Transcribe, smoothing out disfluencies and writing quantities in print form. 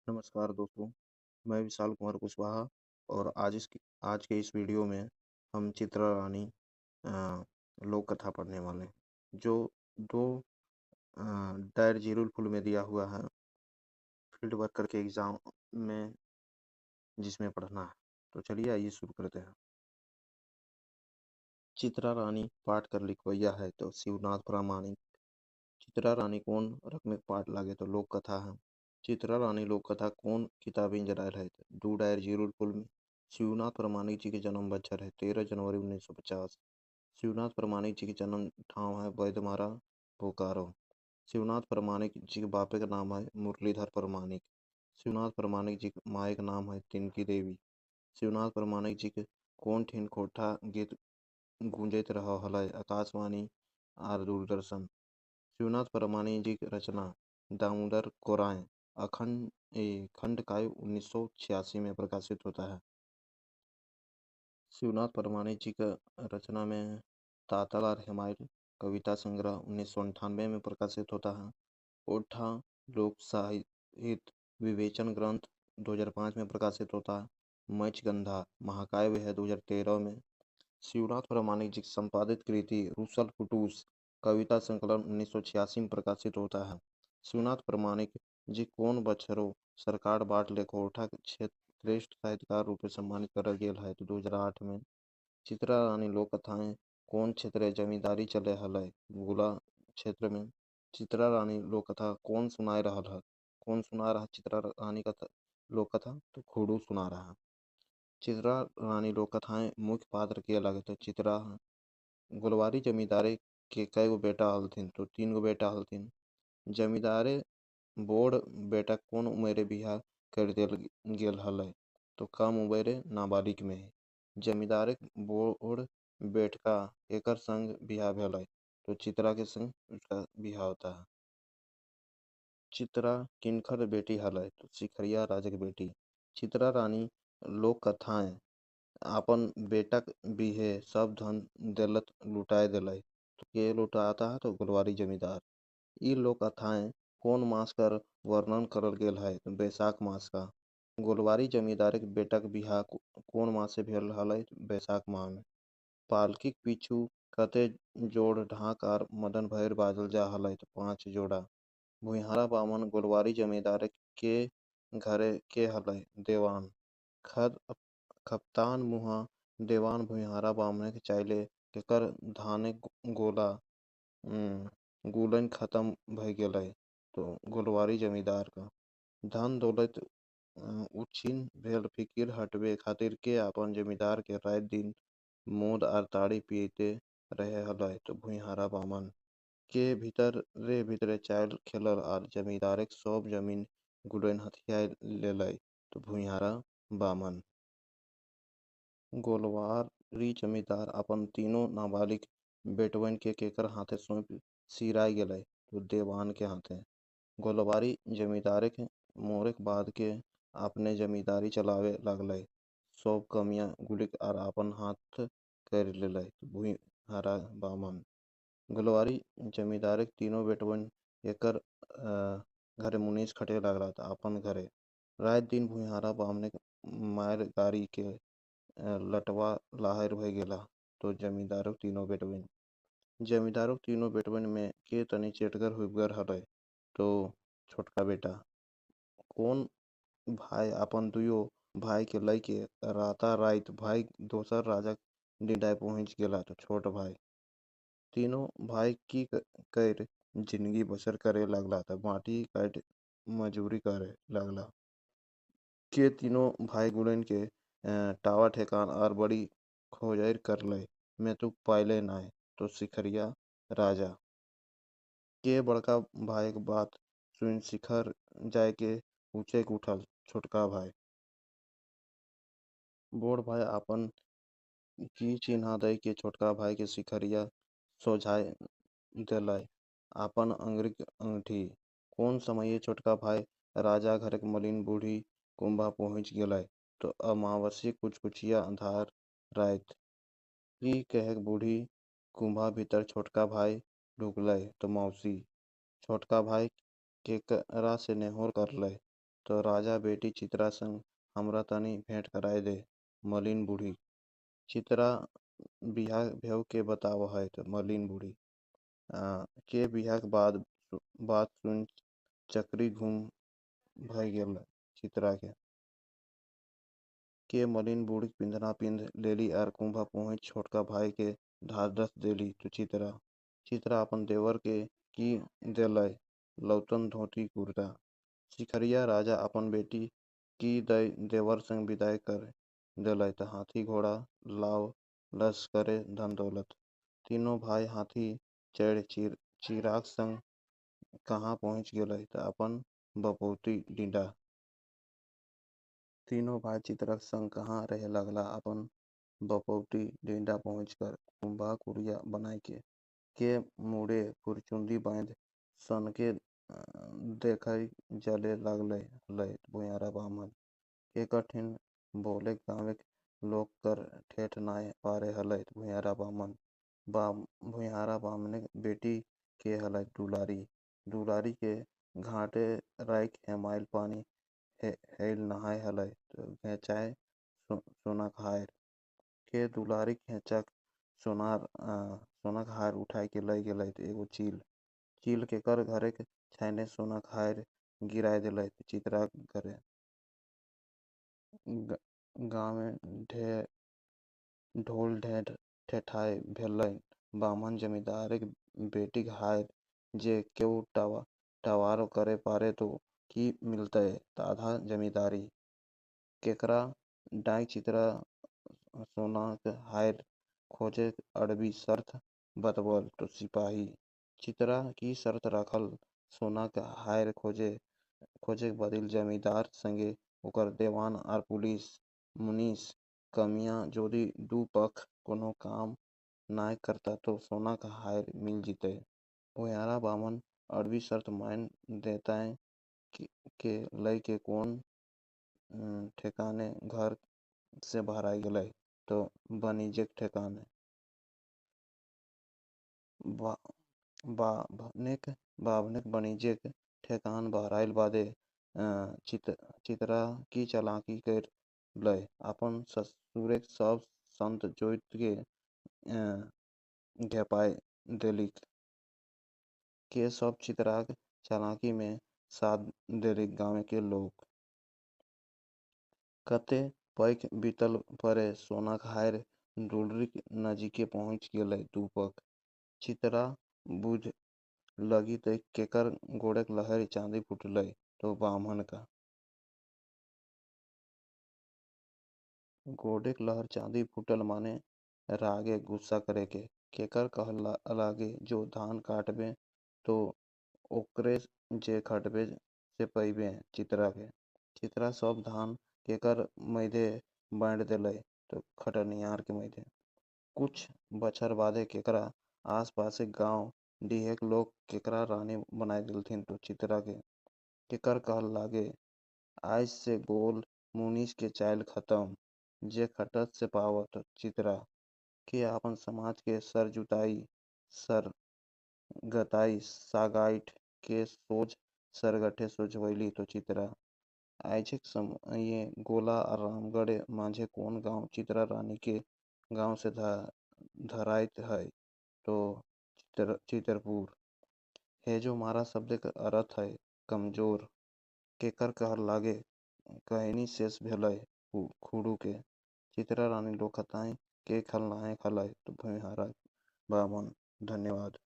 नमस्कार दोस्तों, मैं विशाल कुमार कुशवाहा और आज के इस वीडियो में हम चित्रा रानी लोक कथा पढ़ने वाले हैं, जो दो डायर जीरुल फुल में दिया हुआ है फील्ड वर्कर के एग्ज़ाम में, जिसमें पढ़ना है। तो चलिए आइए शुरू करते हैं। चित्रा रानी पाठ कर लिखवैया है तो शिवनाथ प्रामाणिक। चित्रा रानी कौन रकमेक पाठ लागे तो लोक कथा है। चित्रा रानी लोक कथा कौन किताबें जरायल है दो डायर जीरुल फुल में। शिवनाथ प्रामाणिक जी के जन्म बच्छर है 13 जनवरी 1950। शिवनाथ प्रामाणिक जी के जन्म ठाव है बैदमारा बोकारो। शिवनाथ प्रामाणिक जी के बापे का नाम है मुरलीधर प्रामाणिक। शिवनाथ प्रामाणिक जी के माए का नाम है तिनकी देवी। शिवनाथ प्रामाणिक जी के कौन ठिन कोठा गीत गूंजत रह हलय आकाशवाणी आर दूरदर्शन। शिवनाथ प्रामाणिक जी की रचना दामोदर कोराएँ खंड काव्य 1986 में प्रकाशित होता है। शिवनाथ प्रामाणिक जी का रचना में तातल और हेमायल कविता संग्रह 1998 में प्रकाशित होता है। ओठा लोक साहित्य विवेचन ग्रंथ 2005 में प्रकाशित होता है। मचगंधा महाकाव्य है 2013 में। शिवनाथ प्रामाणिक जी की संपादित कृति रूसल फुटूस कविता संकलन 1986 में प्रकाशित होता है। शिवनाथ प्रामाणिक जी कौन बछरो सरकार बाट लेखोठा क्षेत्र श्रेष्ठ साहित्यकार रूप में सम्मानित करल गेल है तो 2008 में। चित्रा रानी लोक कथाएं कौन क्षेत्र जमींदारी चले हलय गुला क्षेत्र में। चित्रा रानी लोक कथा कौन सुनाए रहल है, कौन सुना रहा चित्रा रानी कथा लोक कथा तो खुड़ू सुना रहा। चित्रा रानी लोक कथाएं मुख्य पात्र के लगे तो चित्रा गोलवारी जमींदारे के कई गो बेटा हलथिन तो 3 गो बेटा हलथिन। जमींदारे बोड़ बेटा कौन उमेरे बिहा कर देल गेल हलय तो कम उमेरे नाबालिग में है। जमींदारे बोड़ बेटका एकर संग बिहा भेलय तो चित्रा के संग उसका बिहा होता है। चित्रा किनकर बेटी हलय तो सिखरिया राजा की बेटी। चित्रा रानी लोक कथाएं आपन बेटा बिहे सब धन दौलत लुटाए दिलय तो के लुटाता है तो गोलवारी जमींदार। ई लोक कथाएं कौन मास कर वर्णन करल गेल है तो बैसाख मास का। गोलवारी जमींदार के बेटा के बिहा कौन मास से भेल हलय बैसाख माह में। पालकी के पीछू कते जोड़ ढाक आर मदन भैर बाजल जा हलय तो 5 जोड़ा। भुइहारा बामन गोलवारी जमींदार के घरे के हलय देवान। खद खपतान मुहा देवान भुइहारा बामने के चाइले केकर धाने गोला गुलन खत्म भय गेलय तो गोलवारी जमींदार का। धन दौलत उछिन भेल फिकिर हटबे खातिर के अपन जमींदार के रात दिन मोद आर ताड़ी पीते रहे हलय तो भुइहारा बामन। के भीतरे चाइल खेलल आर जमींदार के सब जमीन गुलन हथिया लेलय तो भुइहारा बामन। गोलवारी जमींदार अपन तीनों नाबालिग बेटवन के केकर हाथे सौंप सिराय गेलय तो देवान के हाथे। गोलवारी जमींदार के मोरे के बाद के अपने जमींदारी चलावे लगलय। सब कमियां गुलिक आर अपन हाथ कर लेलय तो भुइहारा बामन। गोलवारी जमींदार के तीनों बेटवन एकर घरे मुनीस खटे लगला था अपन घरे। रात दिन भुइहारा बामने मायर गारी के लटवा लाहिर भय गेला तो जमींदारों तीनों बेटवन। जमींदारों तीनों बेटवन में के तनी चेटगर हुबगर हलय तो छोटका बेटा। कौन भाई अपन दुयो भाई के लइके राता रात भाई दोसर राजा डिंडाय पहुंच गेला तो छोट भाई। तीनों भाई की कर जिंदगी बसर करे लगला तो माटी काट मजूरी करे लगला। के तीनों भाई गुड़न के टावा ठेकान और बड़ी खोजर कर लय मैं तू पाइले नाय तो सिखरिया राजा। के बड़का भाई के बात सुन शिखर जाय के ऊंचे के उठल छोटका भाई। बोड़ भाई अपन की चिन्हा दे के छोटका भाई के सिखरिया सोझाए दिलय आपन अंगुरी अंगठी। कौन समय छोटका भाई राजा घर के मलिन बूढ़ी कुंभा पहुंच गेलय तो अमावस्या कुचकुचिया अंधार रात। ई कहे बूढ़ी कुंभा भीतर छोटका भाई ढुकलय तो मौसी। छोटका भाई केकरा से नेहोर करलय तो राजा बेटी चित्रा संग हमरा तनी भेंट कराए दे। मलिन बूढ़ी चित्रा बियाह भेव के बताव है तो मलिन बूढ़ी के बियाह के बाद बात सुन चक्री घूम भय गेल चित्रा के मलिन बूढ़ी पिंधना पिंध लेली आर कुंभा पहुँच छोटका भाई के ढाढ़स देली तो चित्रा अपन देवर के की देलय लौतन धोती कुर्ता। शिखरिया राजा अपन बेटी की देवर संग विदाई कर देलय त हाथी घोड़ा लाव लश्करे धन दौलत। तीनों भाई हाथी चढ़ चिराग संग कहाँ पहुँच गेलय त अपन बपौती डिंडा। तीनों भाई चित्रक संग कहाँ रहे लगला अपन बपौती डिंडा पहुँच कर कुंभा कुरिया बनाए के मुड़े फुरचुंदी बांध सन के देखई जले लगले लय भुयारा बामन के कठिन बोले गाँव लोग कर ठेठ नाय पारे हलय भुयारा बामन भुयारा बामने बेटी के हलय दुलारी के घाटे राख हेमाइल पानी हेल नहाय हलय घेचाय सोना खायर के दुलारी घेचक सोना खायर उठाय के लय गेलय एगो चील के कर घरे छैने सोना खायर गिराय देलय चित्रा घरे। गाँव में ढोल ढेर ठेठाय भेलय बामन जमींदार बेटी हायर जे केहू टवारो करे पारे तो की मिलतय आधा जमींदारी केकरा डाई चित्रा सोना हायर खोजे अड़बी शर्त बतवल तो सिपाही चित्रा की शर्त रखल सोना के हायर खोजे बदिल जमींदार संगे ओकर देवान आर पुलिस मुनीस कमियां जोदी दू पक्ष कोनो काम नाय करता तो सोना का हायर मिल जिते। भुयारा बामन अड़बी शर्त मान देताय के लय के कौन ठेकाने घर से भराई गेलय तो बनिजेक ठेकाने बाभनेक बनिजेक ठेकान बहराइल बादे चित्रा की चालाकी कर लय अपन ससुरे सब संत जोइत के घेपाय देलिक के सब चित्राक चालाकी में साथ देलिक गाँव के लोग। कते पैक बीतल परे सोना खायर डुलरिक नजीके पहुँच गेलय दूपक चित्रा बुझ लगी तो केकर गोड़ेक लहर चांदी फुटलय तो बामन का गोडेक लहर चांदी फूटल माने रागे गुस्सा करे के केकर कहला लागे जो धान काटबे तो ओकरे जे खटबे से पैबे चित्रा सब धान केकर मैदे बांट देलय तो खटनियार के मैदे कुछ बछर बादे केकरा आस पास गांव डीहेक लोग केकरा रानी बनाए दिलथिन तो चित्रा के केकर कहल लागे आज से गोल मुनीस के चाइल खत्म जे खटत से पावत चित्रा के आपन समाज के सर जुताई सर गताई सागाइठ के सोच सरगठे सोचवैली तो चित्रा आइझेक समय गोला और रामगढ़ माझे कौन गांव चित्रा रानी के गांव से धराइत है तो चित्रपुर है जो मारा शब्द का अर्थ है कमजोर केकर कहर लागे कहनी शेष भेलय खुड़ू के चित्रा रानी लोकताएं के खलनायक हलय तो भुयारा बामन। धन्यवाद।